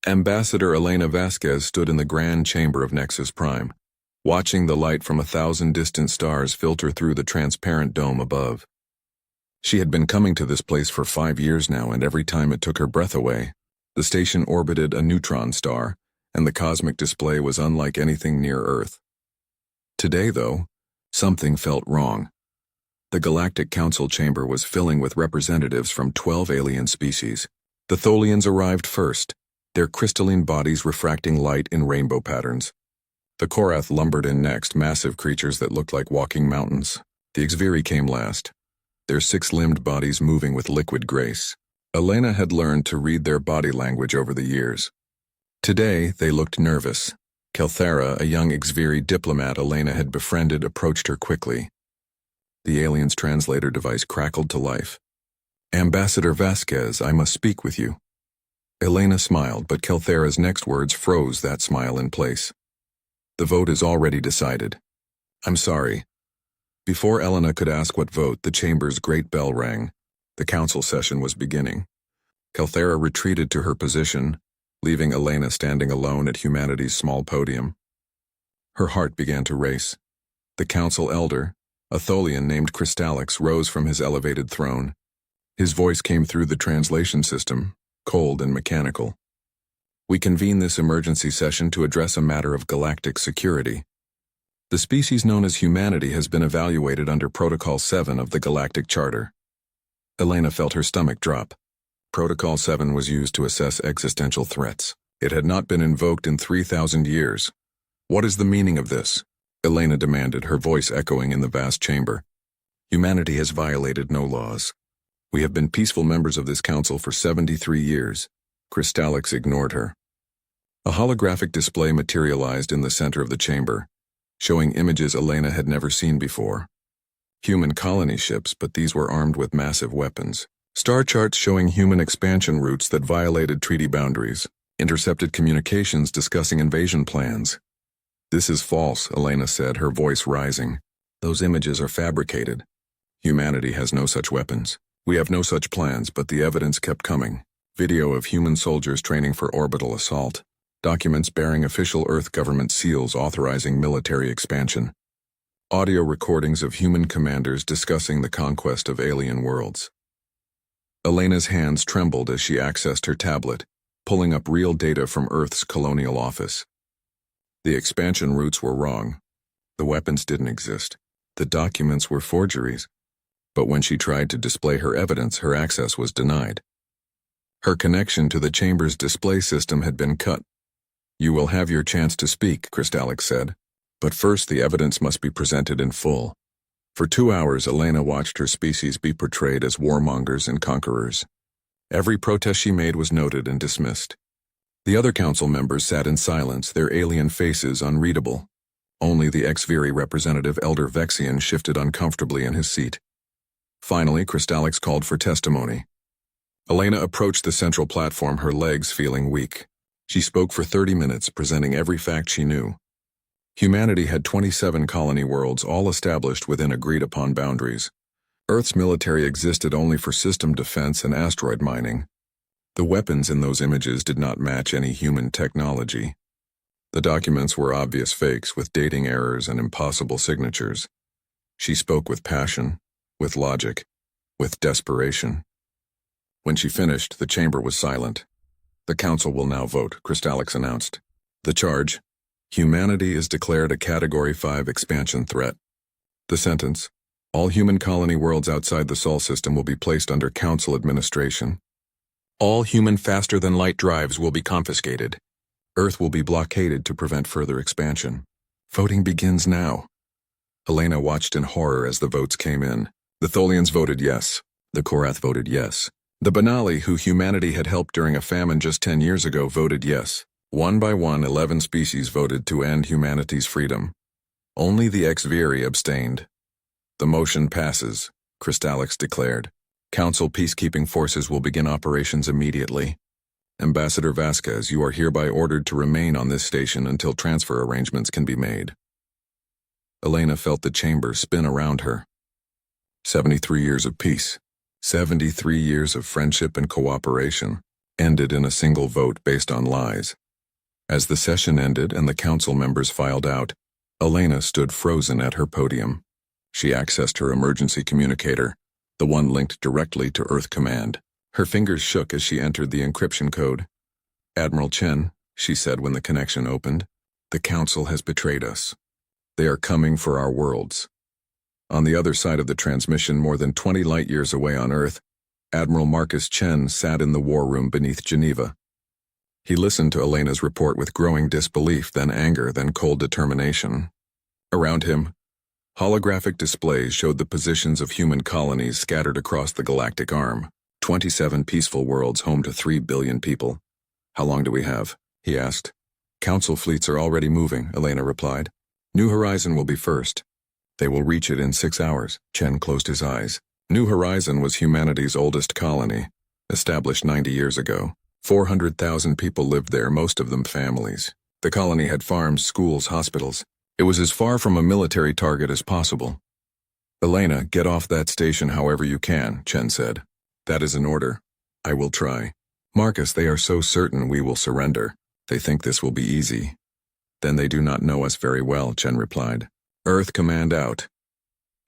Ambassador Elena Vasquez stood in the grand chamber of Nexus Prime, watching the light from 1,000 distant stars filter through the transparent dome above. She had been coming to this place for 5 years now, and every time it took her breath away. The station orbited a neutron star, and the cosmic display was unlike anything near Earth. Today, though, something felt wrong. The Galactic Council chamber was filling with representatives from 12 alien species. The Tholians arrived first, their crystalline bodies refracting light in rainbow patterns. The Korath lumbered in next, massive creatures that looked like walking mountains. The Xviri came last, their 6-limbed bodies moving with liquid grace. Elena had learned to read their body language over the years. Today, they looked nervous. Kelthera, a young Xviri diplomat Elena had befriended, approached her quickly. The alien's translator device crackled to life. "Ambassador Vasquez, I must speak with you." Elena smiled, but Kelthera's next words froze that smile in place. "The vote is already decided." "I'm sorry." Before Elena could ask what vote, the chamber's great bell rang. The council session was beginning. Kelthera retreated to her position, leaving Elena standing alone at humanity's small podium. Her heart began to race. The council elder, a Tholian named Crystallix, rose from his elevated throne. His voice came through the translation system, cold and mechanical. "We convene this emergency session to address a matter of galactic security. The species known as humanity has been evaluated under Protocol 7 of the Galactic Charter." Elena felt her stomach drop. Protocol 7 was used to assess existential threats. It had not been invoked in 3,000 years. "What is the meaning of this?" Elena demanded, her voice echoing in the vast chamber. "Humanity has violated no laws. We have been peaceful members of this council for 73 years. Crystallix ignored her. A holographic display materialized in the center of the chamber, showing images Elena had never seen before. Human colony ships, but these were armed with massive weapons. Star charts showing human expansion routes that violated treaty boundaries. Intercepted communications discussing invasion plans. "This is false," Elena said, her voice rising. "Those images are fabricated. Humanity has no such weapons. We have no such plans," but the evidence kept coming. Video of human soldiers training for orbital assault. Documents bearing official Earth government seals authorizing military expansion. Audio recordings of human commanders discussing the conquest of alien worlds. Elena's hands trembled as she accessed her tablet, pulling up real data from Earth's colonial office. The expansion routes were wrong. The weapons didn't exist. The documents were forgeries. But when she tried to display her evidence, her access was denied. Her connection to the chamber's display system had been cut. "You will have your chance to speak," Crystallix said. "But first the evidence must be presented in full." For 2 hours, Elena watched her species be portrayed as warmongers and conquerors. Every protest she made was noted and dismissed. The other council members sat in silence, their alien faces unreadable. Only the Xviri representative, Elder Vexian, shifted uncomfortably in his seat. Finally, Crystallix called for testimony. Elena approached the central platform, her legs feeling weak. She spoke for 30 minutes, presenting every fact she knew. Humanity had 27 colony worlds, all established within agreed-upon boundaries. Earth's military existed only for system defense and asteroid mining. The weapons in those images did not match any human technology. The documents were obvious fakes with dating errors and impossible signatures. She spoke with passion, with logic, with desperation. When she finished, the chamber was silent. "The council will now vote," Crystallix announced. The charge: humanity is declared a Category 5 expansion threat. The sentence: all human colony worlds outside the Sol system will be placed under council administration. All human faster-than-light drives will be confiscated. Earth will be blockaded to prevent further expansion. Voting begins now. Elena watched in horror as the votes came in. The Tholians voted yes. The Korath voted yes. The Banali, who humanity had helped during a famine just 10 years ago, voted yes. One by one, 11 species voted to end humanity's freedom. Only the Xviri abstained. "The motion passes," Crystallix declared. "Council peacekeeping forces will begin operations immediately. Ambassador Vasquez, you are hereby ordered to remain on this station until transfer arrangements can be made." Elena felt the chamber spin around her. 73 years of peace. 73 years of friendship and cooperation. ended in a single vote based on lies. As the session ended and the council members filed out, Elena stood frozen at her podium. She accessed her emergency communicator, the one linked directly to Earth Command. Her fingers shook as she entered the encryption code. "Admiral Chen," she said when the connection opened, "the council has betrayed us. They are coming for our worlds." On the other side of the transmission, more than 20 light-years away on Earth, Admiral Marcus Chen sat in the war room beneath Geneva. He listened to Elena's report with growing disbelief, then anger, then cold determination. Around him, holographic displays showed the positions of human colonies scattered across the galactic arm, 27 peaceful worlds home to 3 billion people. "How long do we have?" he asked. "Council fleets are already moving," Elena replied. "New Horizon will be first. They will reach it in 6 hours." Chen closed his eyes. New Horizon was humanity's oldest colony, established 90 years ago. 400,000 people lived there, most of them families. The colony had farms, schools, hospitals. It was as far from a military target as possible. "Elena, get off that station however you can," Chen said. "That is an order. I will try." "Marcus, they are so certain we will surrender. They think this will be easy." "Then they do not know us very well," Chen replied. "Earth Command out."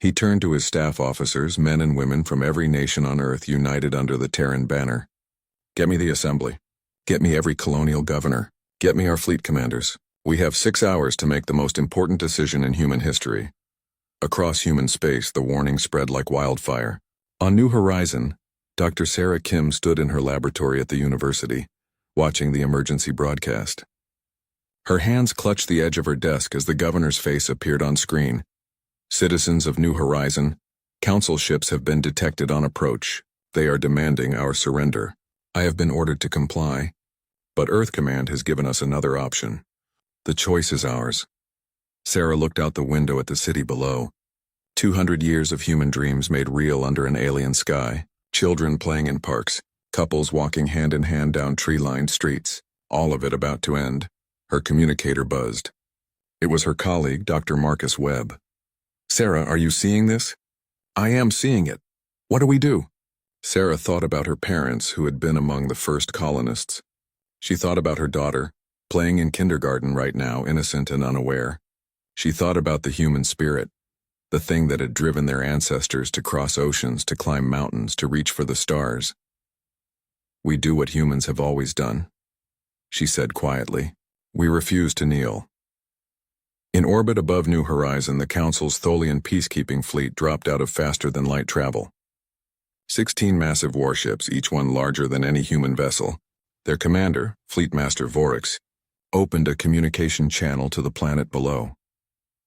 He turned to his staff officers, men and women from every nation on Earth united under the Terran banner. "Get me the assembly. Get me every colonial governor. Get me our fleet commanders. We have 6 hours to make the most important decision in human history." Across human space, the warning spread like wildfire. On New Horizon, Dr. Sarah Kim stood in her laboratory at the university, watching the emergency broadcast. Her hands clutched the edge of her desk as the governor's face appeared on screen. "Citizens of New Horizon, council ships have been detected on approach. They are demanding our surrender. I have been ordered to comply, but Earth Command has given us another option. The choice is ours." Sarah looked out the window at the city below. 200 years of human dreams made real under an alien sky, children playing in parks, couples walking hand in hand down tree-lined streets, all of it about to end. Her communicator buzzed. It was her colleague, Dr. Marcus Webb. "Sarah, are you seeing this?" "I am seeing it. What do we do?" Sarah thought about her parents, who had been among the first colonists. She thought about her daughter, playing in kindergarten right now, innocent and unaware. She thought about the human spirit, the thing that had driven their ancestors to cross oceans, to climb mountains, to reach for the stars. "We do what humans have always done," she said quietly. "We refuse to kneel." In orbit above New Horizon, the Council's Tholian peacekeeping fleet dropped out of faster-than-light travel. 16 massive warships, each one larger than any human vessel. Their commander, Fleet Master Vorix, opened a communication channel to the planet below.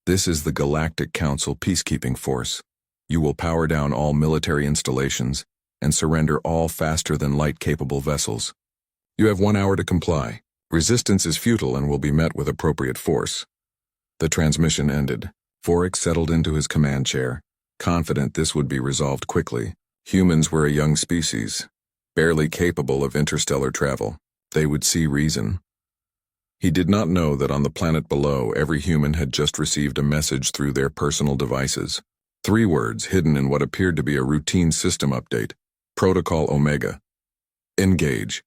"This is the Galactic Council Peacekeeping Force. You will power down all military installations and surrender all faster-than-light capable vessels. You have 1 hour to comply. Resistance is futile and will be met with appropriate force." The transmission ended. Vorix settled into his command chair, confident this would be resolved quickly. Humans were a young species, barely capable of interstellar travel. They would see reason. He did not know that on the planet below, every human had just received a message through their personal devices. 3 words hidden in what appeared to be a routine system update: Protocol Omega. Engage.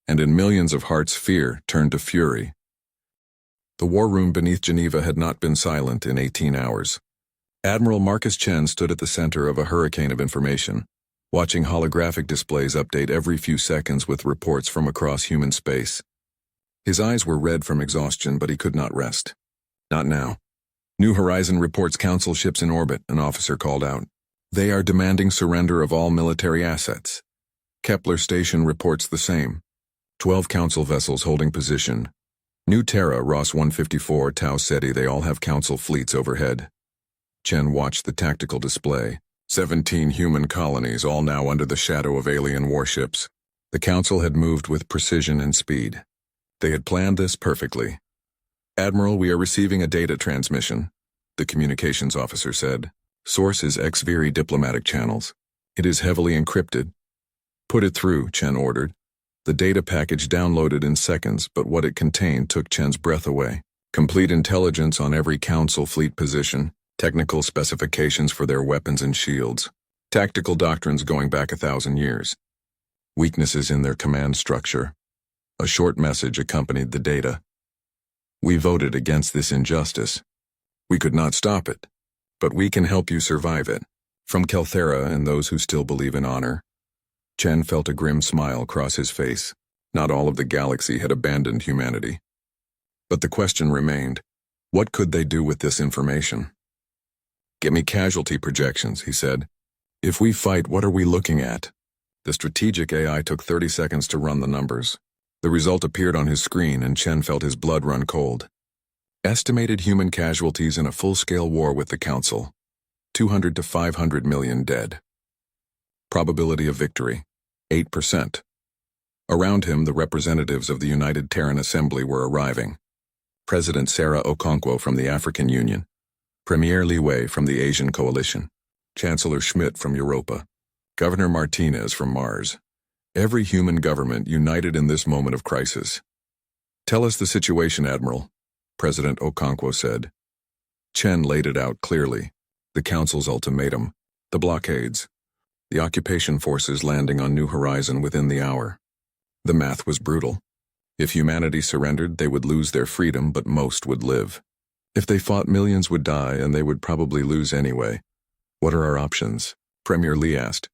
And in millions of hearts, fear turned to fury. The war room beneath Geneva had not been silent in 18 hours. Admiral Marcus Chen stood at the center of a hurricane of information, watching holographic displays update every few seconds with reports from across human space. His eyes were red from exhaustion, but he could not rest. "Not now." "New Horizon reports council ships in orbit," an officer called out. "They are demanding surrender of all military assets." Kepler Station reports the same. 12 council vessels holding position. New Terra, Ross 154, Tau Ceti, they all have council fleets overhead. Chen watched the tactical display. 17 human colonies, all now under the shadow of alien warships. The council had moved with precision and speed. They had planned this perfectly. "Admiral, we are receiving a data transmission," the communications officer said. "Source is Xviri diplomatic channels. It is heavily encrypted." "Put it through," Chen ordered. The data package downloaded in seconds, but what it contained took Chen's breath away. Complete intelligence on every council fleet position, technical specifications for their weapons and shields, tactical doctrines going back 1,000 years. weaknesses in their command structure. A short message accompanied the data. We voted against this injustice. We could not stop it, but we can help you survive it. From Kelthera and those who still believe in honor. Chen felt a grim smile cross his face. Not all of the galaxy had abandoned humanity. But the question remained, what could they do with this information? Give me casualty projections, he said. If we fight, what are we looking at? The strategic AI took 30 seconds to run the numbers. The result appeared on his screen and Chen felt his blood run cold. Estimated human casualties in a full-scale war with the Council. 200 to 500 million dead. Probability of victory, 8%. Around him, the representatives of the United Terran Assembly were arriving. President Sarah Okonkwo from the African Union, Premier Li Wei from the Asian Coalition, Chancellor Schmidt from Europa, Governor Martinez from Mars. Every human government united in this moment of crisis. Tell us the situation, Admiral, President Okonkwo said. Chen laid it out clearly. The Council's ultimatum, the blockades, the occupation forces landing on New Horizon within the hour. The math was brutal. If humanity surrendered, they would lose their freedom, but most would live. If they fought, millions would die, and they would probably lose anyway. What are our options? Premier Li asked.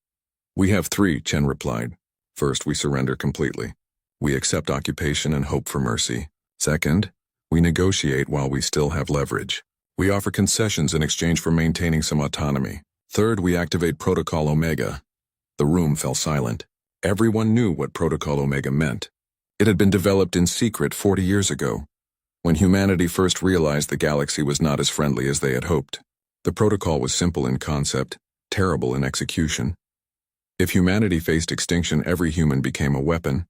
We have three, Chen replied. First, we surrender completely. We accept occupation and hope for mercy. Second, we negotiate while we still have leverage. We offer concessions in exchange for maintaining some autonomy. Third, we activate Protocol Omega. The room fell silent. Everyone knew what Protocol Omega meant. It had been developed in secret 40 years ago, when humanity first realized the galaxy was not as friendly as they had hoped. The protocol was simple in concept, terrible in execution. If humanity faced extinction, every human became a weapon,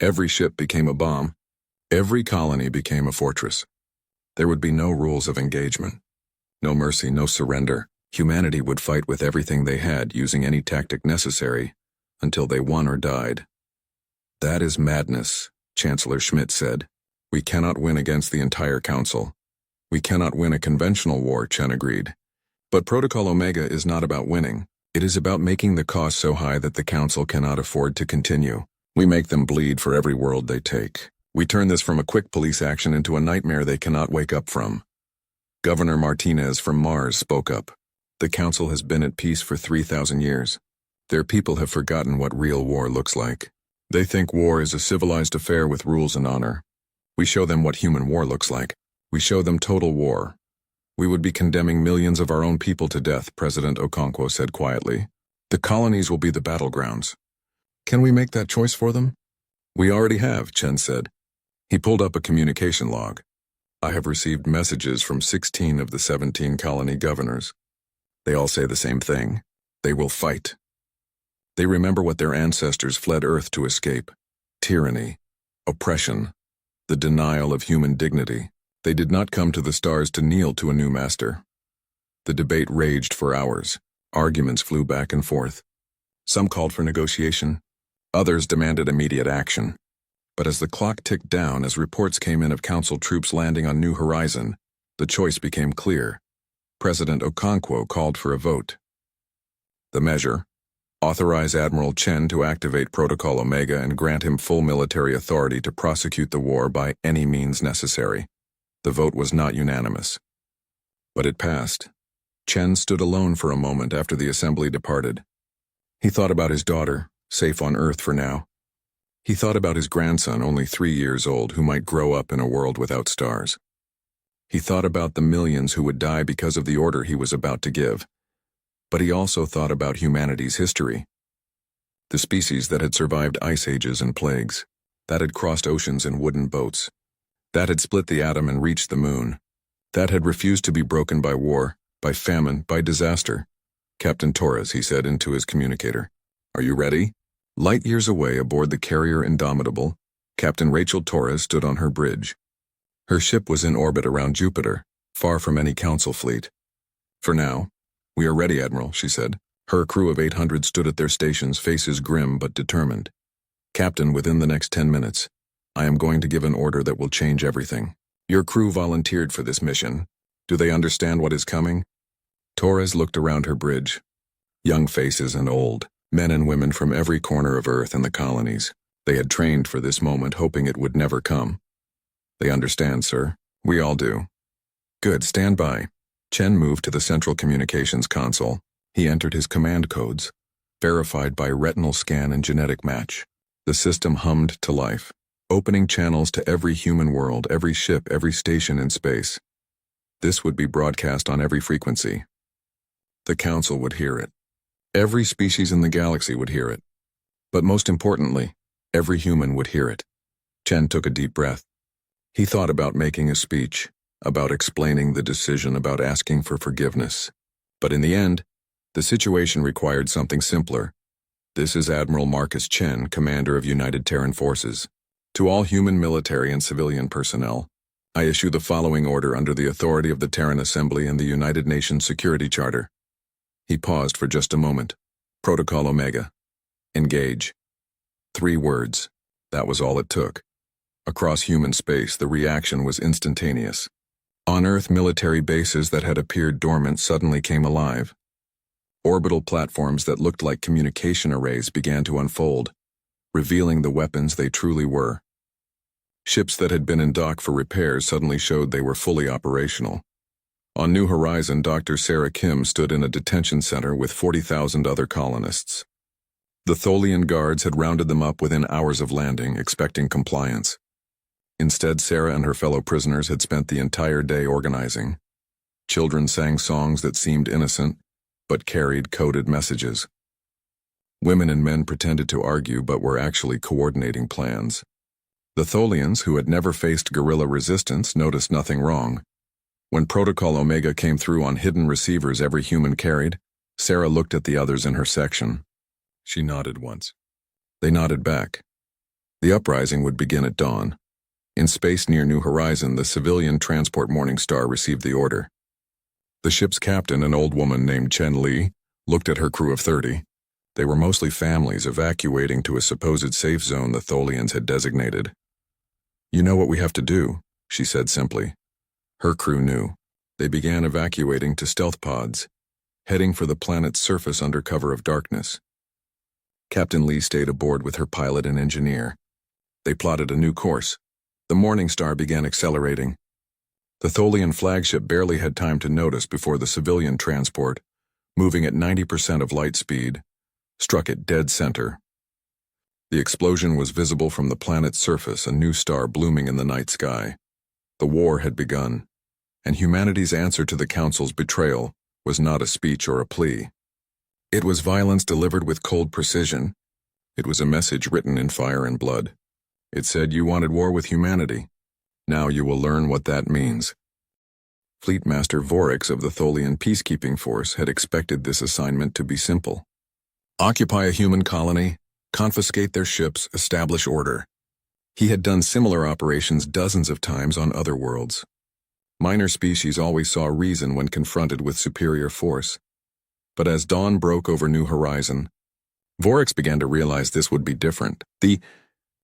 every ship became a bomb, every colony became a fortress. There would be no rules of engagement, no mercy, no surrender. Humanity would fight with everything they had, using any tactic necessary, until they won or died. That is madness, Chancellor Schmidt said. We cannot win against the entire Council. We cannot win a conventional war, Chen agreed. But Protocol Omega is not about winning. It is about making the cost so high that the Council cannot afford to continue. We make them bleed for every world they take. We turn this from a quick police action into a nightmare they cannot wake up from. Governor Martinez from Mars spoke up. The Council has been at peace for 3,000 years. Their people have forgotten what real war looks like. They think war is a civilized affair with rules and honor. We show them what human war looks like. We show them total war. We would be condemning millions of our own people to death, President Okonkwo said quietly. The colonies will be the battlegrounds. Can we make that choice for them? We already have, Chen said. He pulled up a communication log. I have received messages from 16 of the 17 colony governors. They all say the same thing. They will fight. They remember what their ancestors fled Earth to escape. Tyranny, oppression, the denial of human dignity. They did not come to the stars to kneel to a new master. The debate raged for hours. Arguments flew back and forth. Some called for negotiation. Others demanded immediate action. But as the clock ticked down, as reports came in of Council troops landing on New Horizon, the choice became clear. President Okonkwo called for a vote. The measure: authorize Admiral Chen to activate Protocol Omega and grant him full military authority to prosecute the war by any means necessary. The vote was not unanimous. But it passed. Chen stood alone for a moment after the assembly departed. He thought about his daughter, safe on Earth for now. He thought about his grandson, only 3 years old, who might grow up in a world without stars. He thought about the millions who would die because of the order he was about to give. But he also thought about humanity's history. The species that had survived ice ages and plagues, that had crossed oceans in wooden boats, that had split the atom and reached the moon, that had refused to be broken by war, by famine, by disaster. Captain Torres, he said into his communicator. Are you ready? Light years away aboard the carrier Indomitable, Captain Rachel Torres stood on her bridge. Her ship was in orbit around Jupiter, far from any Council fleet. For now, we are ready, Admiral, she said. Her crew of 800 stood at their stations, faces grim but determined. Captain, within the next 10 minutes, I am going to give an order that will change everything. Your crew volunteered for this mission. Do they understand what is coming? Torres looked around her bridge. Young faces and old, Men and women from every corner of Earth and the colonies. They had trained for this moment, hoping it would never come. They understand, sir. We all do. Good, stand by. Chen moved to the central communications console. He entered his command codes, verified by retinal scan and genetic match. The system hummed to life, opening channels to every human world, every ship, every station in space. This would be broadcast on every frequency. The Council would hear it. Every species in the galaxy would hear it. But most importantly, every human would hear it. Chen took a deep breath. He thought about making a speech, about explaining the decision, about asking for forgiveness. But in the end, the situation required something simpler. This is Admiral Marcus Chen, Commander of United Terran Forces. To all human military and civilian personnel, I issue the following order under the authority of the Terran Assembly and the United Nations Security Charter. He paused for just a moment. Protocol Omega. Engage. 3 words. That was all it took. Across human space, the reaction was instantaneous. On Earth, military bases that had appeared dormant suddenly came alive. Orbital platforms that looked like communication arrays began to unfold, revealing the weapons they truly were. Ships that had been in dock for repairs suddenly showed they were fully operational. On New Horizon, Dr. Sarah Kim stood in a detention center with 40,000 other colonists. The Tholian guards had rounded them up within hours of landing, expecting compliance. Instead, Sarah and her fellow prisoners had spent the entire day organizing. Children sang songs that seemed innocent, but carried coded messages. Women and men pretended to argue but were actually coordinating plans. The Tholians, who had never faced guerrilla resistance, noticed nothing wrong. When Protocol Omega came through on hidden receivers every human carried, Sarah looked at the others in her section. She nodded once. They nodded back. The uprising would begin at dawn. In space near New Horizon, the civilian transport Morning Star received the order. The ship's captain, an old woman named Chen Li, looked at her crew of 30. They were mostly families evacuating to a supposed safe zone the Tholians had designated. "You know what we have to do," she said simply. Her crew knew. They began evacuating to stealth pods, heading for the planet's surface under cover of darkness. Captain Lee stayed aboard with her pilot and engineer. They plotted a new course. The Morning Star began accelerating. The Tholian flagship barely had time to notice before the civilian transport, moving at 90% of light speed, struck it dead center. The explosion was visible from the planet's surface, a new star blooming in the night sky. The war had begun, and humanity's answer to the Council's betrayal was not a speech or a plea. It was violence delivered with cold precision. It was a message written in fire and blood. It said, "You wanted war with humanity. Now you will learn what that means." Fleet Master Vorix of the Tholian Peacekeeping Force had expected this assignment to be simple. Occupy a human colony, confiscate their ships, establish order. He had done similar operations dozens of times on other worlds. Minor species always saw reason when confronted with superior force. But as dawn broke over New Horizon, Vorix began to realize this would be different. The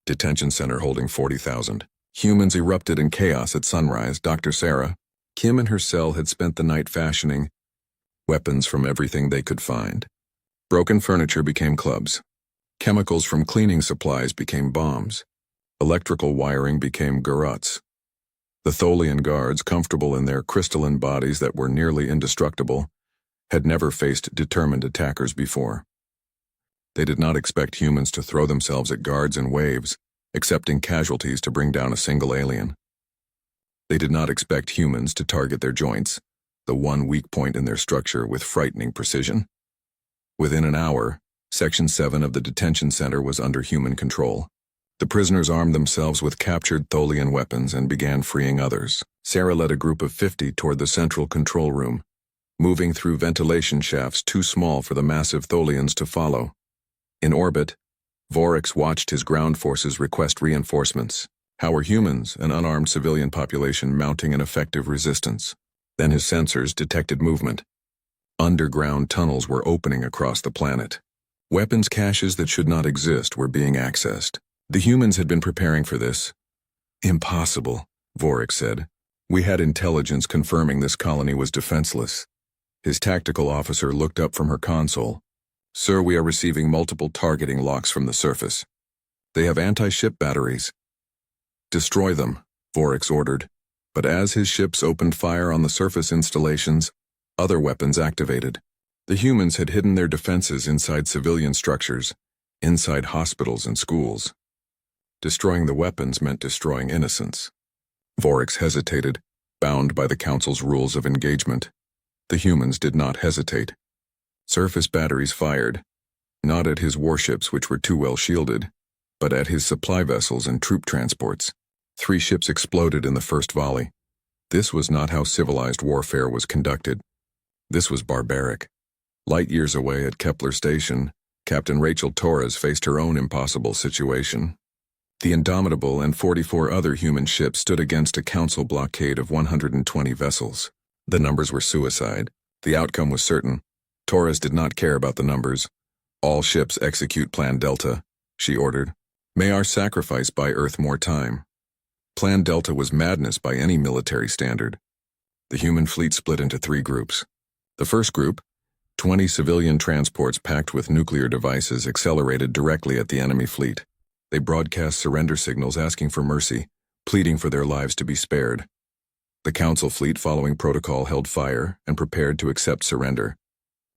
detention center holding 40,000 humans erupted in chaos at sunrise. Dr. Sarah, Kim and her cell had spent the night fashioning weapons from everything they could find. Broken furniture became clubs. Chemicals from cleaning supplies became bombs. Electrical wiring became garrots. The Tholian guards, comfortable in their crystalline bodies that were nearly indestructible, had never faced determined attackers before. They did not expect humans to throw themselves at guards in waves, accepting casualties to bring down a single alien. They did not expect humans to target their joints, the one weak point in their structure, with frightening precision. Within an hour, Section 7 of the detention center was under human control. The prisoners armed themselves with captured Tholian weapons and began freeing others. Sarah led a group of 50 toward the central control room, moving through ventilation shafts too small for the massive Tholians to follow. In orbit, Vorix watched his ground forces request reinforcements. How were humans, an unarmed civilian population, mounting an effective resistance? Then his sensors detected movement. Underground tunnels were opening across the planet. Weapons caches that should not exist were being accessed. The humans had been preparing for this. "Impossible," Vorix said. "We had intelligence confirming this colony was defenseless." His tactical officer looked up from her console. Sir, we are receiving multiple targeting locks from the surface. They have anti-ship batteries. Destroy them, Vorix ordered. But as his ships opened fire on the surface installations, other weapons activated. The humans had hidden their defenses inside civilian structures, inside hospitals and schools. Destroying the weapons meant destroying innocents. Vorix hesitated, bound by the Council's rules of engagement. The humans did not hesitate. Surface batteries fired, not at his warships which were too well shielded, but at his supply vessels and troop transports. 3 ships exploded in the first volley. This was not how civilized warfare was conducted. This was barbaric. Light years away at Kepler Station, Captain Rachel Torres faced her own impossible situation. The Indomitable and 44 other human ships stood against a Council blockade of 120 vessels. The numbers were suicide. The outcome was certain. Torres did not care about the numbers. All ships execute Plan Delta, she ordered. May our sacrifice buy Earth more time. Plan Delta was madness by any military standard. The human fleet split into 3 groups. The first group, 20 civilian transports packed with nuclear devices, accelerated directly at the enemy fleet. They broadcast surrender signals asking for mercy, pleading for their lives to be spared. The Council fleet, following protocol, held fire and prepared to accept surrender.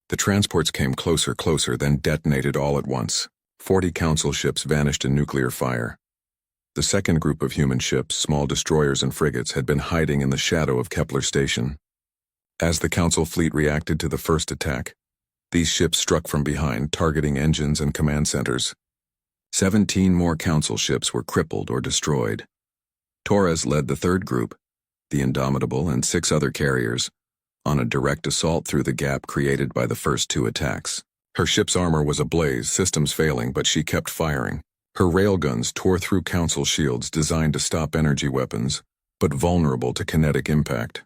The transports came closer, then detonated all at once. 40 Council ships vanished in nuclear fire. The second group of human ships, small destroyers and frigates, had been hiding in the shadow of Kepler Station. As the Council fleet reacted to the first attack, these ships struck from behind, targeting engines and command centers. 17 more Council ships were crippled or destroyed. Torres led the third group, the Indomitable and 6 other carriers, on a direct assault through the gap created by the first 2 attacks. Her ship's armor was ablaze, systems failing, but she kept firing. Her railguns tore through Council shields designed to stop energy weapons, but vulnerable to kinetic impact.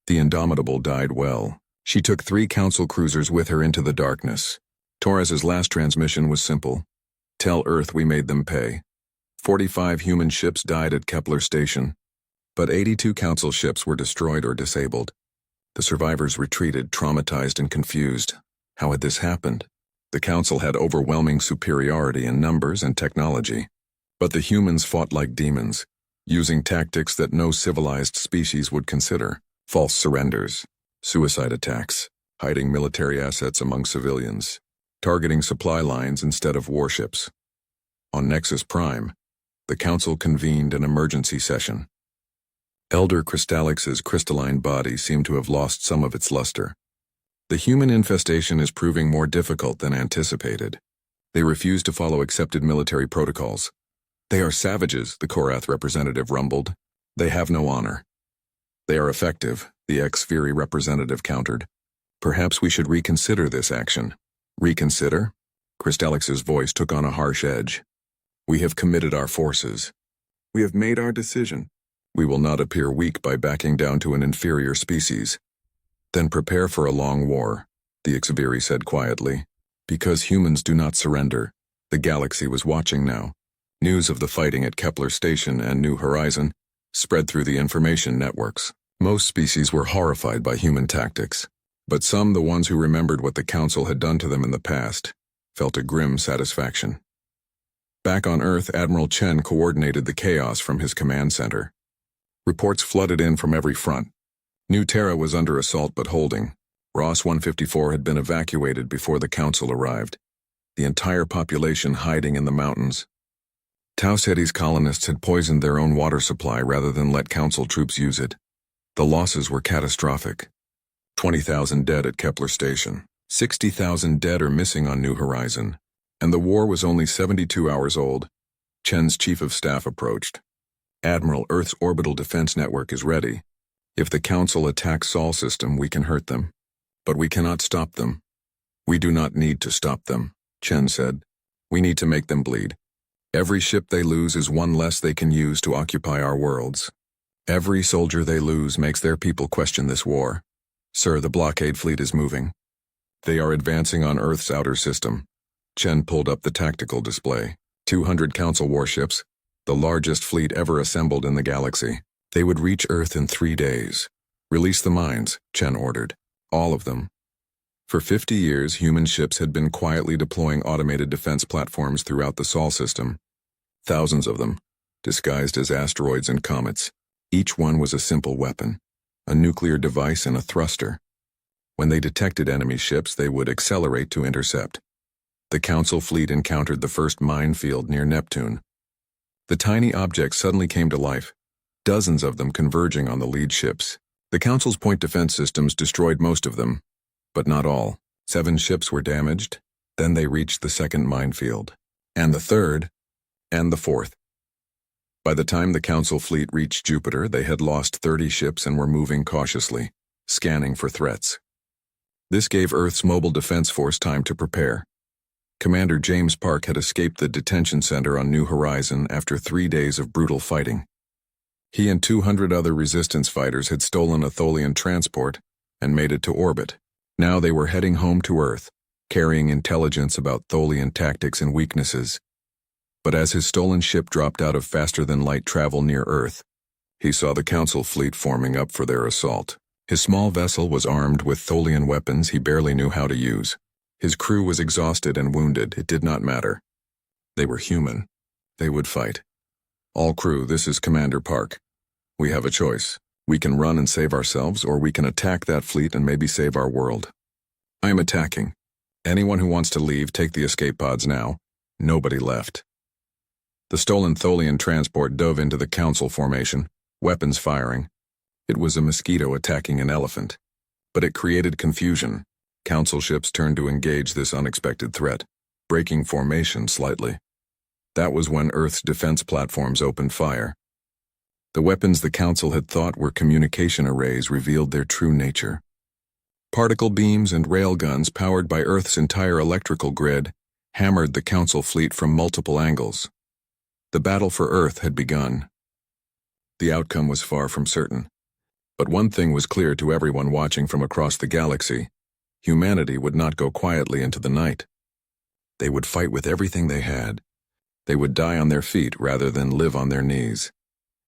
The Indomitable died well. She took 3 Council cruisers with her into the darkness. Torres's last transmission was simple. Tell Earth we made them pay. 45 human ships died at Kepler Station, but 82 Council ships were destroyed or disabled. The survivors retreated, traumatized and confused. How had this happened? The Council had overwhelming superiority in numbers and technology, but the humans fought like demons, using tactics that no civilized species would consider: false surrenders, suicide attacks, hiding military assets among civilians, targeting supply lines instead of warships. On Nexus Prime, the Council convened an emergency session. Elder Crystallix's crystalline body seemed to have lost some of its luster. The human infestation is proving more difficult than anticipated. They refuse to follow accepted military protocols. They are savages, the Korath representative rumbled. They have no honor. They are effective, the ex-Fury representative countered. Perhaps we should reconsider this action. Reconsider? Crystallix's voice took on a harsh edge. We have committed our forces. We have made our decision. We will not appear weak by backing down to an inferior species. Then prepare for a long war, the ex-Fury said quietly. Because humans do not surrender, the galaxy was watching now. News of the fighting at Kepler Station and New Horizon spread through the information networks. Most species were horrified by human tactics, but some, the ones who remembered what the Council had done to them in the past, felt a grim satisfaction. Back on Earth, Admiral Chen coordinated the chaos from his command center. Reports flooded in from every front. New Terra was under assault but holding. Ross 154 had been evacuated before the Council arrived. The entire population hiding in the mountains. Tau Ceti's colonists had poisoned their own water supply rather than let Council troops use it. The losses were catastrophic. 20,000 dead at Kepler Station. 60,000 dead or missing on New Horizon. And the war was only 72 hours old. Chen's chief of staff approached. Admiral, Earth's orbital defense network is ready. If the Council attacks Sol system, we can hurt them. But we cannot stop them. We do not need to stop them, Chen said. We need to make them bleed. Every ship they lose is one less they can use to occupy our worlds. Every soldier they lose makes their people question this war. Sir, the blockade fleet is moving. They are advancing on Earth's outer system. Chen pulled up the tactical display. 200 Council warships, the largest fleet ever assembled in the galaxy. They would reach Earth in 3 days. Release the mines, Chen ordered. All of them. For 50 years, human ships had been quietly deploying automated defense platforms throughout the Sol system. Thousands of them, disguised as asteroids and comets. Each one was a simple weapon, a nuclear device and a thruster. When they detected enemy ships, they would accelerate to intercept. The Council fleet encountered the first minefield near Neptune. The tiny objects suddenly came to life, dozens of them converging on the lead ships. The Council's point defense systems destroyed most of them, but not all. 7 ships were damaged, then they reached the second minefield, and the third, and the fourth. By the time the Council fleet reached Jupiter, they had lost 30 ships and were moving cautiously, scanning for threats. This gave Earth's Mobile Defense Force time to prepare. Commander James Park had escaped the detention center on New Horizon after 3 days of brutal fighting. He and 200 other resistance fighters had stolen a Tholian transport and made it to orbit. Now they were heading home to Earth, carrying intelligence about Tholian tactics and weaknesses. But as his stolen ship dropped out of faster-than-light travel near Earth, he saw the Council fleet forming up for their assault. His small vessel was armed with Tholian weapons he barely knew how to use. His crew was exhausted and wounded. It did not matter. They were human. They would fight. All crew, this is Commander Park. We have a choice. We can run and save ourselves, or we can attack that fleet and maybe save our world. I am attacking. Anyone who wants to leave, take the escape pods now. Nobody left. The stolen Tholian transport dove into the Council formation, weapons firing. It was a mosquito attacking an elephant. But it created confusion. Council ships turned to engage this unexpected threat, breaking formation slightly. That was when Earth's defense platforms opened fire. The weapons the Council had thought were communication arrays revealed their true nature. Particle beams and railguns powered by Earth's entire electrical grid hammered the Council fleet from multiple angles. The battle for Earth had begun. The outcome was far from certain. But one thing was clear to everyone watching from across the galaxy. Humanity would not go quietly into the night. They would fight with everything they had. They would die on their feet rather than live on their knees.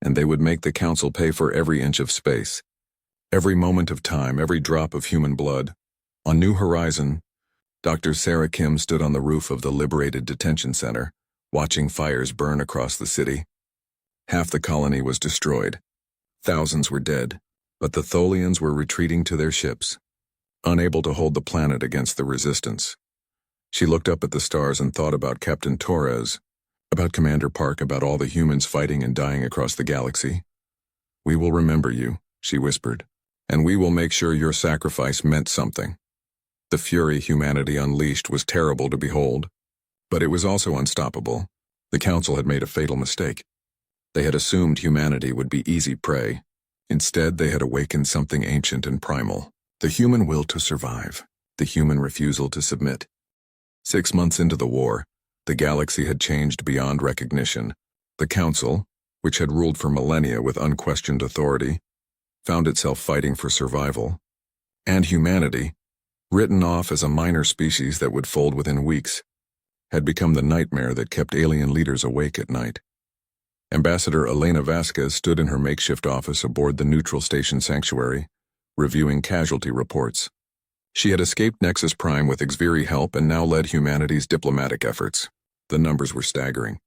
And they would make the Council pay for every inch of space, every moment of time, every drop of human blood. On New Horizon, Dr. Sarah Kim stood on the roof of the liberated detention center, watching fires burn across the city. Half the colony was destroyed. Thousands were dead, but the Tholians were retreating to their ships, unable to hold the planet against the resistance. She looked up at the stars and thought about Captain Torres, about Commander Park, about all the humans fighting and dying across the galaxy. "We will remember you," she whispered, "and we will make sure your sacrifice meant something." The fury humanity unleashed was terrible to behold, but it was also unstoppable. The Council had made a fatal mistake. They had assumed humanity would be easy prey. Instead, they had awakened something ancient and primal. The human will to survive, the human refusal to submit. 6 months into the war, the galaxy had changed beyond recognition. The Council, which had ruled for millennia with unquestioned authority, found itself fighting for survival. And humanity, written off as a minor species that would fold within weeks, had become the nightmare that kept alien leaders awake at night. Ambassador Elena Vasquez stood in her makeshift office aboard the neutral station Sanctuary, reviewing casualty reports. She had escaped Nexus Prime with Xviri help and now led humanity's diplomatic efforts. The numbers were staggering.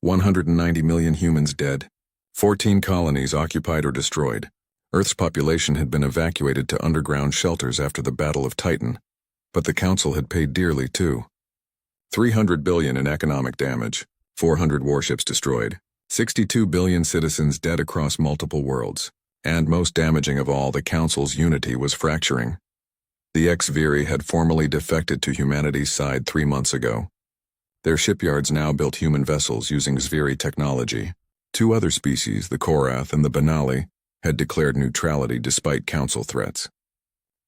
190 million humans dead, 14 colonies occupied or destroyed. Earth's population had been evacuated to underground shelters after the Battle of Titan, but the Council had paid dearly too. 300 billion in economic damage, 400 warships destroyed, 62 billion citizens dead across multiple worlds, and most damaging of all, the Council's unity was fracturing. The Xviri had formally defected to humanity's side 3 months ago. Their shipyards now built human vessels using Xviri technology. 2 other species, the Korath and the Benali, had declared neutrality despite Council threats.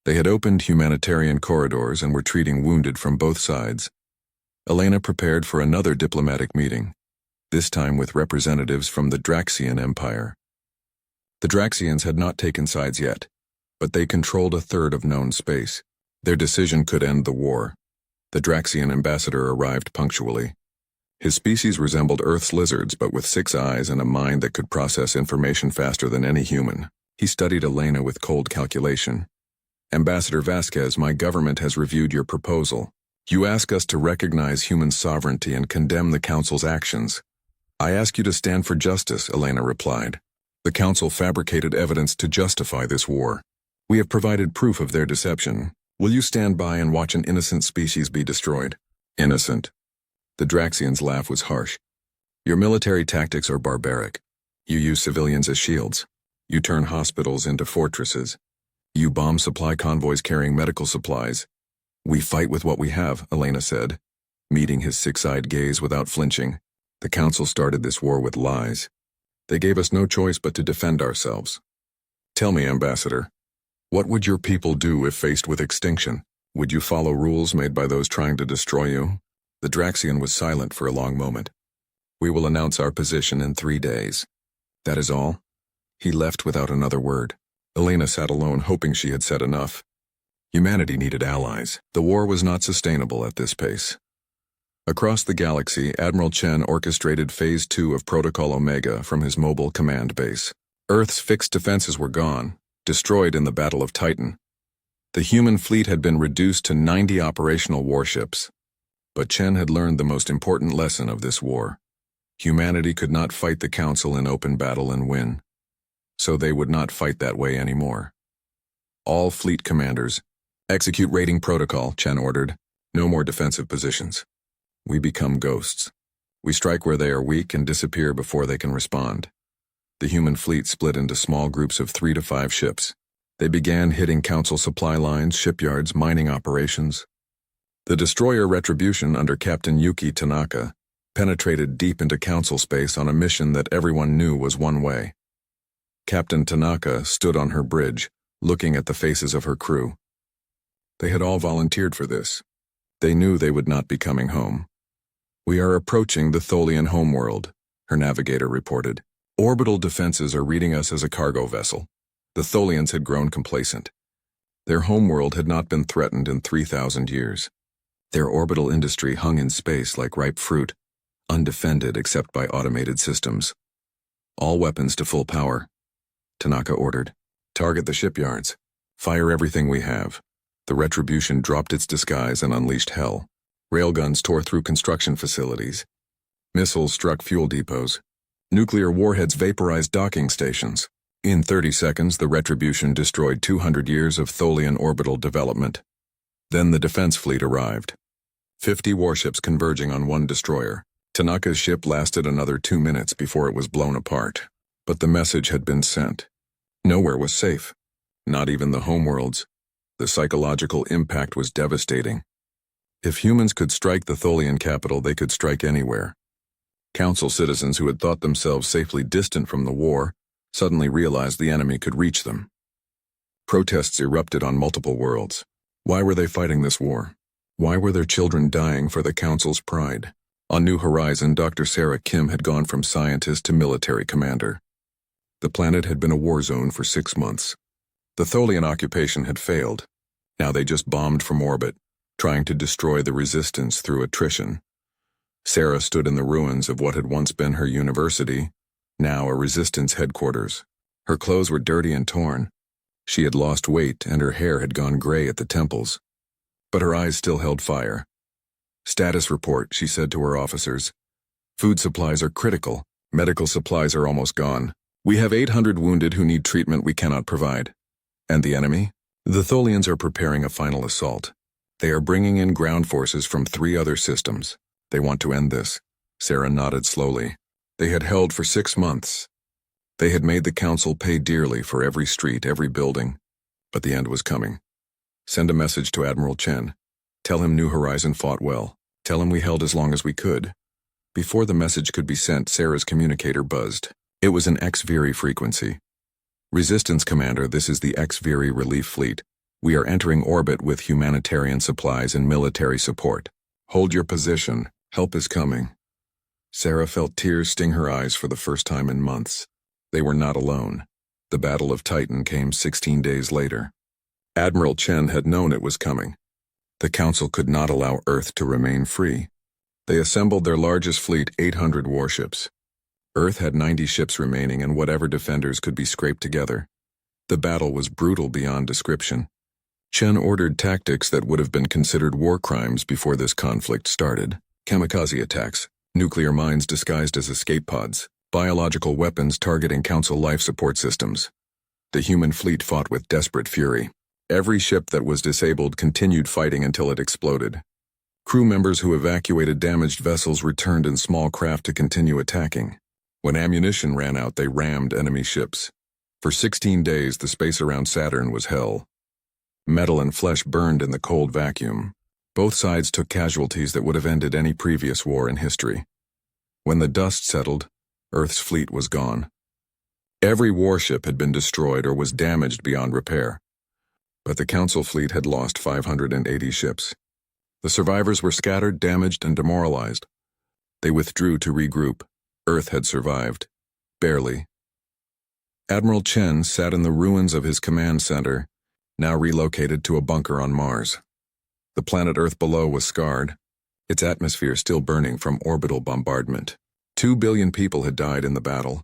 They had opened humanitarian corridors and were treating wounded from both sides. Elena prepared for another diplomatic meeting, this time with representatives from the Draxian Empire. The Draxians had not taken sides yet, but they controlled a third of known space. Their decision could end the war. The Draxian ambassador arrived punctually. His species resembled Earth's lizards, but with 6 eyes and a mind that could process information faster than any human. He studied Elena with cold calculation. Ambassador Vasquez, my government has reviewed your proposal. You ask us to recognize human sovereignty and condemn the Council's actions. I ask you to stand for justice, Elena replied. The Council fabricated evidence to justify this war. We have provided proof of their deception. Will you stand by and watch an innocent species be destroyed? Innocent. The Draxian's laugh was harsh. Your military tactics are barbaric. You use civilians as shields. You turn hospitals into fortresses. You bomb supply convoys carrying medical supplies. We fight with what we have, Elena said, meeting his six-eyed gaze without flinching. The Council started this war with lies. They gave us no choice but to defend ourselves. Tell me, Ambassador, what would your people do if faced with extinction? Would you follow rules made by those trying to destroy you? The Draxian was silent for a long moment. We will announce our position in 3 days. That is all? He left without another word. Elena sat alone, hoping she had said enough. Humanity needed allies. The war was not sustainable at this pace. Across the galaxy, Admiral Chen orchestrated Phase 2 of Protocol Omega from his mobile command base. Earth's fixed defenses were gone, destroyed in the Battle of Titan. The human fleet had been reduced to 90 operational warships. But Chen had learned the most important lesson of this war. Humanity could not fight the Council in open battle and win. So they would not fight that way anymore. All fleet commanders, execute raiding protocol, Chen ordered. No more defensive positions. We become ghosts. We strike where they are weak and disappear before they can respond. The human fleet split into small groups of 3 to 5 ships. They began hitting Council supply lines, shipyards, mining operations. The destroyer Retribution under Captain Yuki Tanaka penetrated deep into Council space on a mission that everyone knew was one way. Captain Tanaka stood on her bridge, looking at the faces of her crew. They had all volunteered for this. They knew they would not be coming home. We are approaching the Tholian homeworld, her navigator reported. Orbital defenses are reading us as a cargo vessel. The Tholians had grown complacent. Their homeworld had not been threatened in 3,000 years. Their orbital industry hung in space like ripe fruit, undefended except by automated systems. All weapons to full power, Tanaka ordered. Target the shipyards. Fire everything we have. The Retribution dropped its disguise and unleashed hell. Railguns tore through construction facilities. Missiles struck fuel depots. Nuclear warheads vaporized docking stations. In 30 seconds, the Retribution destroyed 200 years of Tholian orbital development. Then the defense fleet arrived. 50 warships converging on one destroyer. Tanaka's ship lasted another 2 minutes before it was blown apart. But the message had been sent. Nowhere was safe. Not even the homeworlds. The psychological impact was devastating. If humans could strike the Tholian capital, they could strike anywhere. Council citizens who had thought themselves safely distant from the war suddenly realized the enemy could reach them. Protests erupted on multiple worlds. Why were they fighting this war? Why were their children dying for the Council's pride? On New Horizon, Dr. Sarah Kim had gone from scientist to military commander. The planet had been a war zone for 6 months. The Tholian occupation had failed. Now they just bombed from orbit, trying to destroy the resistance through attrition. Sarah stood in the ruins of what had once been her university, now a resistance headquarters. Her clothes were dirty and torn. She had lost weight and her hair had gone gray at the temples. But her eyes still held fire. Status report, she said to her officers. Food supplies are critical. Medical supplies are almost gone. We have 800 wounded who need treatment we cannot provide. And the enemy? The Tholians are preparing a final assault. They are bringing in ground forces from 3 other systems. They want to end this. Sarah nodded slowly. They had held for 6 months. They had made the Council pay dearly for every street, every building. But the end was coming. Send a message to Admiral Chen. Tell him New Horizon fought well. Tell him we held as long as we could. Before the message could be sent, Sarah's communicator buzzed. It was an X-Viri frequency. Resistance Commander, this is the X-Viri Relief Fleet. We are entering orbit with humanitarian supplies and military support. Hold your position. Help is coming. Sarah felt tears sting her eyes for the first time in months. They were not alone. The Battle of Titan came 16 days later. Admiral Chen had known it was coming. The Council could not allow Earth to remain free. They assembled their largest fleet, 800 warships. Earth had 90 ships remaining and whatever defenders could be scraped together. The battle was brutal beyond description. Chen ordered tactics that would have been considered war crimes before this conflict started. Kamikaze attacks, nuclear mines disguised as escape pods, biological weapons targeting Council life support systems. The human fleet fought with desperate fury. Every ship that was disabled continued fighting until it exploded. Crew members who evacuated damaged vessels returned in small craft to continue attacking. When ammunition ran out, they rammed enemy ships. For 16 days, the space around Saturn was hell. Metal and flesh burned in the cold vacuum. Both sides took casualties that would have ended any previous war in history. When the dust settled, Earth's fleet was gone. Every warship had been destroyed or was damaged beyond repair. But the Council fleet had lost 580 ships. The survivors were scattered, damaged, and demoralized. They withdrew to regroup. Earth had survived. Barely. Admiral Chen sat in the ruins of his command center, now relocated to a bunker on Mars. The planet Earth below was scarred, its atmosphere still burning from orbital bombardment. 2 billion people had died in the battle,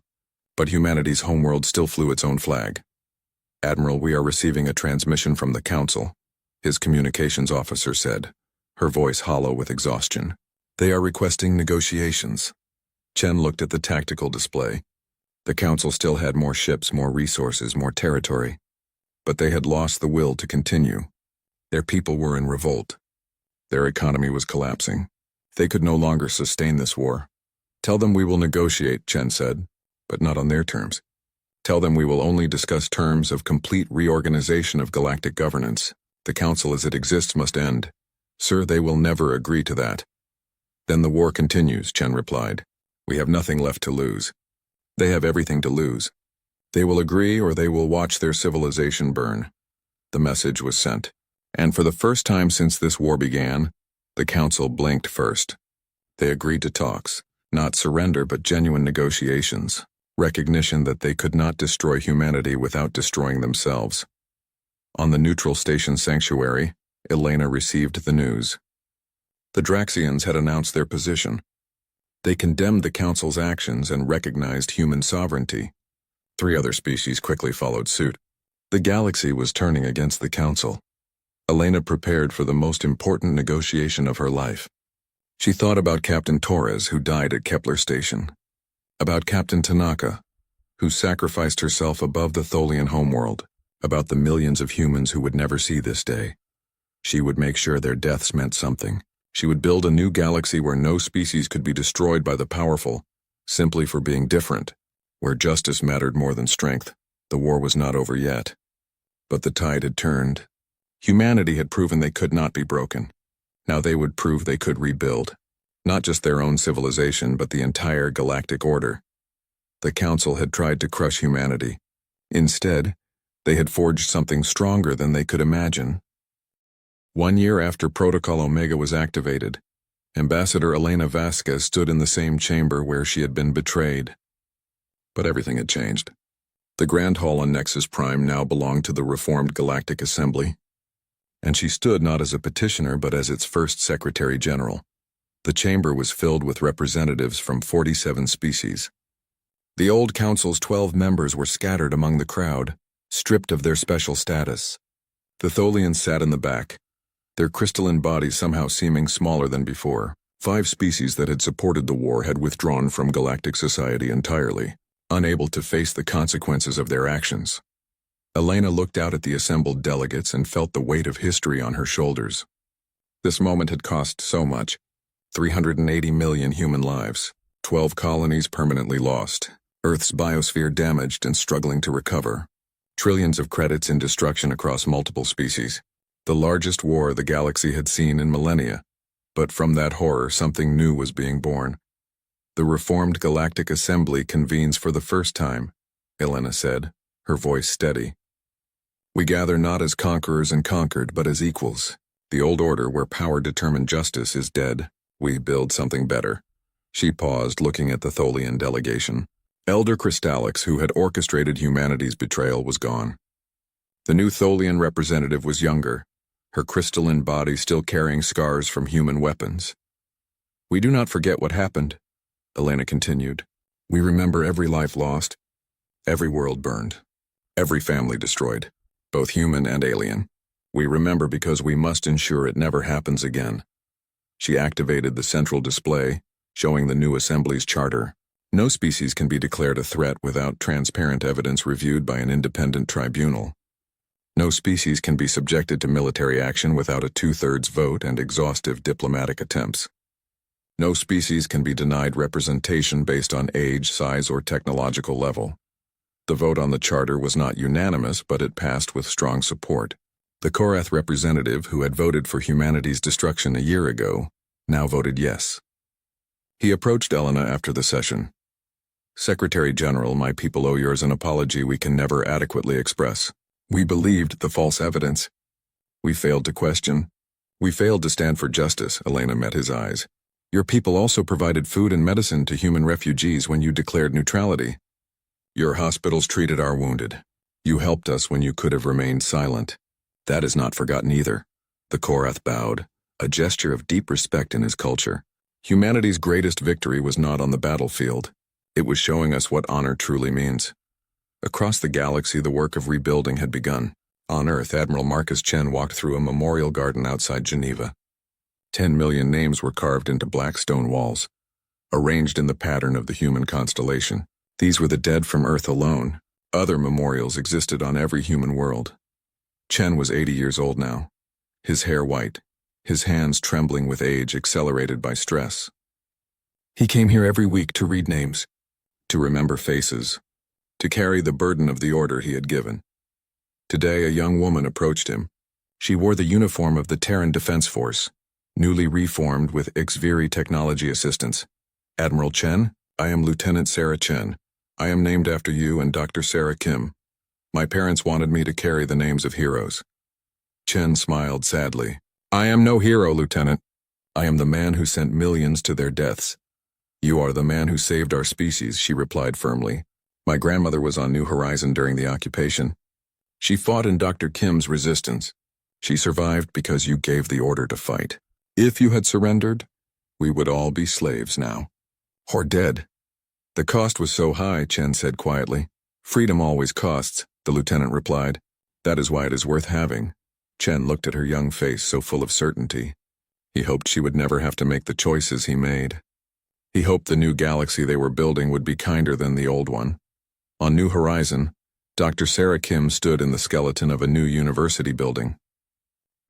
but humanity's homeworld still flew its own flag. "Admiral, we are receiving a transmission from the Council," his communications officer said, her voice hollow with exhaustion. "They are requesting negotiations." Chen looked at the tactical display. The Council still had more ships, more resources, more territory. But they had lost the will to continue. Their people were in revolt. Their economy was collapsing. They could no longer sustain this war. "Tell them we will negotiate," Chen said, "but not on their terms. Tell them we will only discuss terms of complete reorganization of galactic governance. The Council as it exists must end. Sir, they will never agree to that." "Then the war continues," Chen replied. "We have nothing left to lose. They have everything to lose. They will agree or they will watch their civilization burn." The message was sent. And for the first time since this war began, the Council blinked first. They agreed to talks, not surrender but genuine negotiations, recognition that they could not destroy humanity without destroying themselves. On the neutral station sanctuary, Elena received the news. The Draxians had announced their position. They condemned the Council's actions and recognized human sovereignty. 3 other species quickly followed suit. The galaxy was turning against the Council. Elena prepared for the most important negotiation of her life. She thought about Captain Torres, who died at Kepler Station. About Captain Tanaka, who sacrificed herself above the Tholian homeworld. About the millions of humans who would never see this day. She would make sure their deaths meant something. She would build a new galaxy where no species could be destroyed by the powerful, simply for being different, where justice mattered more than strength. The war was not over yet. But the tide had turned. Humanity had proven they could not be broken. Now they would prove they could rebuild. Not just their own civilization, but the entire galactic order. The Council had tried to crush humanity. Instead, they had forged something stronger than they could imagine. 1 year after Protocol Omega was activated, Ambassador Elena Vasquez stood in the same chamber where she had been betrayed. But everything had changed. The Grand Hall on Nexus Prime now belonged to the Reformed Galactic Assembly, and she stood not as a petitioner but as its first Secretary General. The chamber was filled with representatives from 47 species. The old Council's 12 members were scattered among the crowd, stripped of their special status. The Tholians sat in the back, their crystalline bodies somehow seeming smaller than before. 5 species that had supported the war had withdrawn from galactic society entirely, unable to face the consequences of their actions. Elena looked out at the assembled delegates and felt the weight of history on her shoulders. This moment had cost so much. 380 million human lives, 12 colonies permanently lost, Earth's biosphere damaged and struggling to recover, trillions of credits in destruction across multiple species. The largest war the galaxy had seen in millennia. But from that horror, something new was being born. "The Reformed Galactic Assembly convenes for the first time," Elena said, her voice steady. "We gather not as conquerors and conquered, but as equals. The old order where power determined justice is dead. We build something better." She paused, looking at the Tholian delegation. Elder Crystallix, who had orchestrated humanity's betrayal, was gone. The new Tholian representative was younger, her crystalline body still carrying scars from human weapons. "We do not forget what happened," Elena continued. "We remember every life lost, every world burned, every family destroyed, both human and alien. We remember because we must ensure it never happens again. She activated the central display, showing the new Assembly's charter. No species can be declared a threat without transparent evidence reviewed by an independent tribunal. No species can be subjected to military action without a two-thirds vote and exhaustive diplomatic attempts. No species can be denied representation based on age, size, or technological level. The vote on the charter was not unanimous, but it passed with strong support. The Korath representative, who had voted for humanity's destruction a year ago, now voted yes. He approached Elena after the session. "Secretary General, my people owe yours an apology we can never adequately express. We believed the false evidence. We failed to question. We failed to stand for justice." Elena met his eyes. "Your people also provided food and medicine to human refugees when you declared neutrality. Your hospitals treated our wounded. You helped us when you could have remained silent. That is not forgotten either." The Korath bowed, a gesture of deep respect in his culture. Humanity's greatest victory was not on the battlefield. It was showing us what honor truly means. Across the galaxy, the work of rebuilding had begun. On Earth, Admiral Marcus Chen walked through a memorial garden outside Geneva. 10 million names were carved into black stone walls, arranged in the pattern of the human constellation. These were the dead from Earth alone. Other memorials existed on every human world. Chen was 80 years old now, his hair white, his hands trembling with age accelerated by stress. He came here every week to read names, to remember faces, to carry the burden of the order he had given. Today, a young woman approached him. She wore the uniform of the Terran Defense Force, newly reformed with Xviri technology assistance. "Admiral Chen, I am Lieutenant Sarah Chen. I am named after you and Dr. Sarah Kim. My parents wanted me to carry the names of heroes." Chen smiled sadly. "I am no hero, Lieutenant. I am the man who sent millions to their deaths." "You are the man who saved our species," she replied firmly. "My grandmother was on New Horizon during the occupation. She fought in Dr. Kim's resistance. She survived because you gave the order to fight. If you had surrendered, we would all be slaves now. Or dead." "The cost was so high," Chen said quietly. "Freedom always costs," the lieutenant replied. "That is why it is worth having." Chen looked at her young face so full of certainty. He hoped she would never have to make the choices he made. He hoped the new galaxy they were building would be kinder than the old one. On New Horizon, Dr. Sarah Kim stood in the skeleton of a new university building.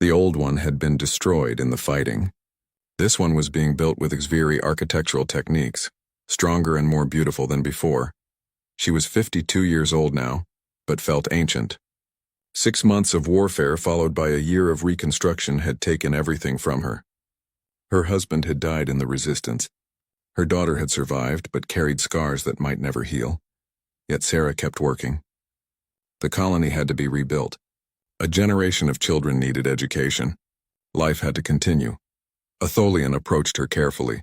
The old one had been destroyed in the fighting. This one was being built with Xviri architectural techniques, stronger and more beautiful than before. She was 52 years old now, but felt ancient. 6 months of warfare followed by a year of reconstruction had taken everything from her. Her husband had died in the resistance. Her daughter had survived but carried scars that might never heal. Yet Sarah kept working. The colony had to be rebuilt. A generation of children needed education. Life had to continue. A Tholian approached her carefully.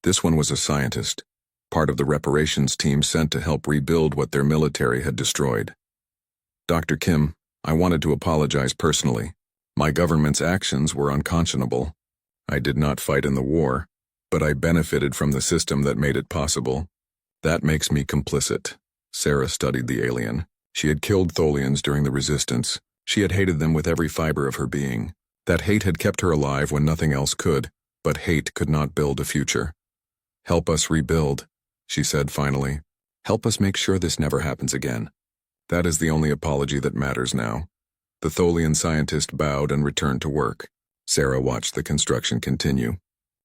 This one was a scientist, part of the reparations team sent to help rebuild what their military had destroyed. "Dr. Kim, I wanted to apologize personally. My government's actions were unconscionable. I did not fight in the war, but I benefited from the system that made it possible. That makes me complicit." Sarah studied the alien. She had killed Tholians during the resistance. She had hated them with every fiber of her being. That hate had kept her alive when nothing else could, but hate could not build a future. "Help us rebuild," she said finally. "Help us make sure this never happens again. That is the only apology that matters now." The Tholian scientist bowed and returned to work. Sarah watched the construction continue.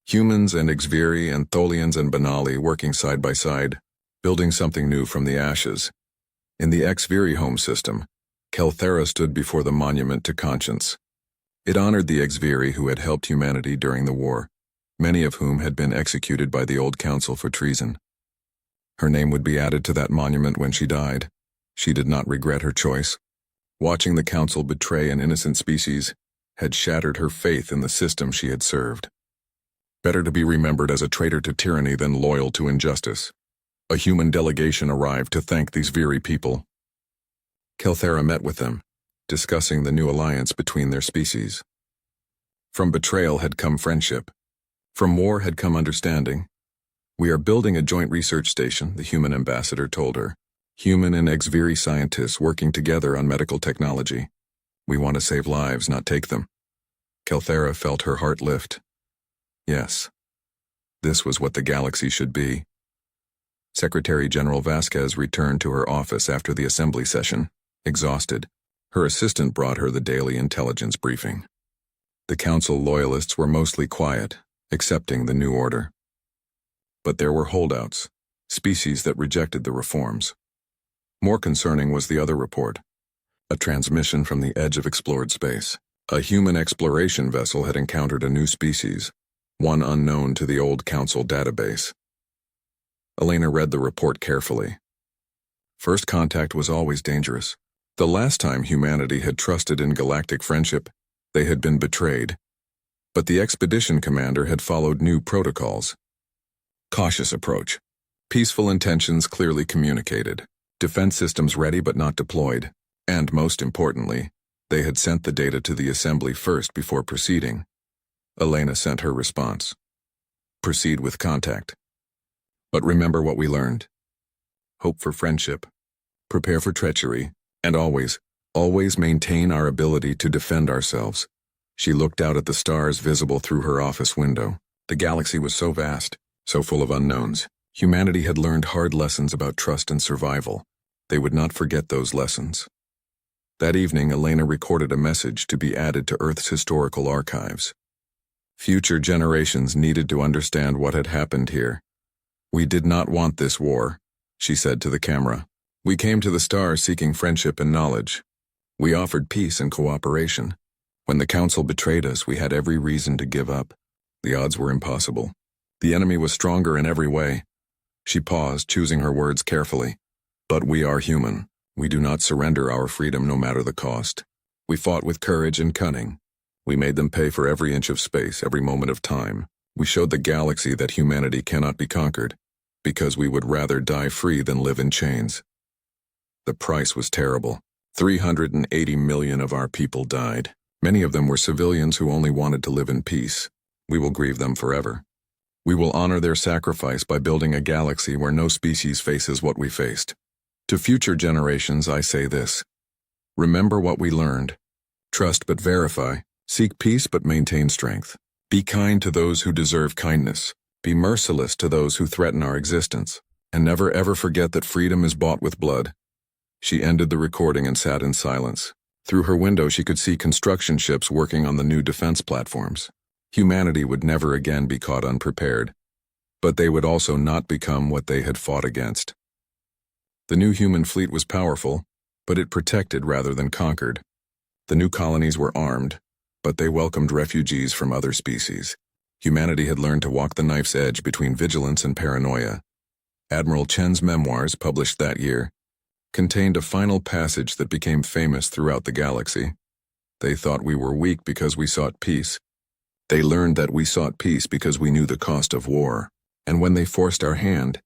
Humans and Xviri and Tholians and Banali working side by side, building something new from the ashes. In the Xviri home system, Kelthera stood before the monument to conscience. It honored the Xviri who had helped humanity during the war, many of whom had been executed by the old council for treason. Her name would be added to that monument when she died. She did not regret her choice. Watching the council betray an innocent species had shattered her faith in the system she had served. Better to be remembered as a traitor to tyranny than loyal to injustice. A human delegation arrived to thank these Xviri people. Kelthera met with them, discussing the new alliance between their species. From betrayal had come friendship. From war had come understanding. "We are building a joint research station," the human ambassador told her. "Human and Xviri scientists working together on medical technology. We want to save lives, not take them. Kelthera felt her heart lift. Yes, this was what the galaxy should be. Secretary General Vasquez returned to her office after the assembly session, exhausted. Her assistant brought her the daily intelligence briefing. The council loyalists were mostly quiet, accepting the new order. But there were holdouts, species that rejected the reforms. More concerning was the other report. A transmission from the edge of explored space. A human exploration vessel had encountered a new species, one unknown to the old council database. Elena read the report carefully. First contact was always dangerous. The last time humanity had trusted in galactic friendship, they had been betrayed. But the expedition commander had followed new protocols. Cautious approach. Peaceful intentions clearly communicated. Defense systems ready but not deployed. And most importantly, they had sent the data to the assembly first before proceeding. Elena sent her response. Proceed with contact. But remember what we learned. Hope for friendship. Prepare for treachery. And always, always maintain our ability to defend ourselves. She looked out at the stars visible through her office window. The galaxy was so vast, so full of unknowns. Humanity had learned hard lessons about trust and survival. They would not forget those lessons. That evening, Elena recorded a message to be added to Earth's historical archives. Future generations needed to understand what had happened here. We did not want this war, she said to the camera. We came to the stars seeking friendship and knowledge. We offered peace and cooperation. When the council betrayed us, we had every reason to give up. The odds were impossible. The enemy was stronger in every way. She paused, choosing her words carefully. But we are human. We do not surrender our freedom no matter the cost. We fought with courage and cunning. We made them pay for every inch of space, every moment of time. We showed the galaxy that humanity cannot be conquered, because we would rather die free than live in chains. The price was terrible. 380 million of our people died. Many of them were civilians who only wanted to live in peace. We will grieve them forever. We will honor their sacrifice by building a galaxy where no species faces what we faced. To future generations, I say this. Remember what we learned. Trust but verify. Seek peace but maintain strength. Be kind to those who deserve kindness. Be merciless to those who threaten our existence. And never ever forget that freedom is bought with blood. She ended the recording and sat in silence. Through her window, she could see construction ships working on the new defense platforms. Humanity would never again be caught unprepared. But they would also not become what they had fought against. The new human fleet was powerful, but it protected rather than conquered. The new colonies were armed, but they welcomed refugees from other species. Humanity had learned to walk the knife's edge between vigilance and paranoia. Admiral Chen's memoirs, published that year, contained a final passage that became famous throughout the galaxy. They thought we were weak because we sought peace. They learned that we sought peace because we knew the cost of war. And when they forced our hand,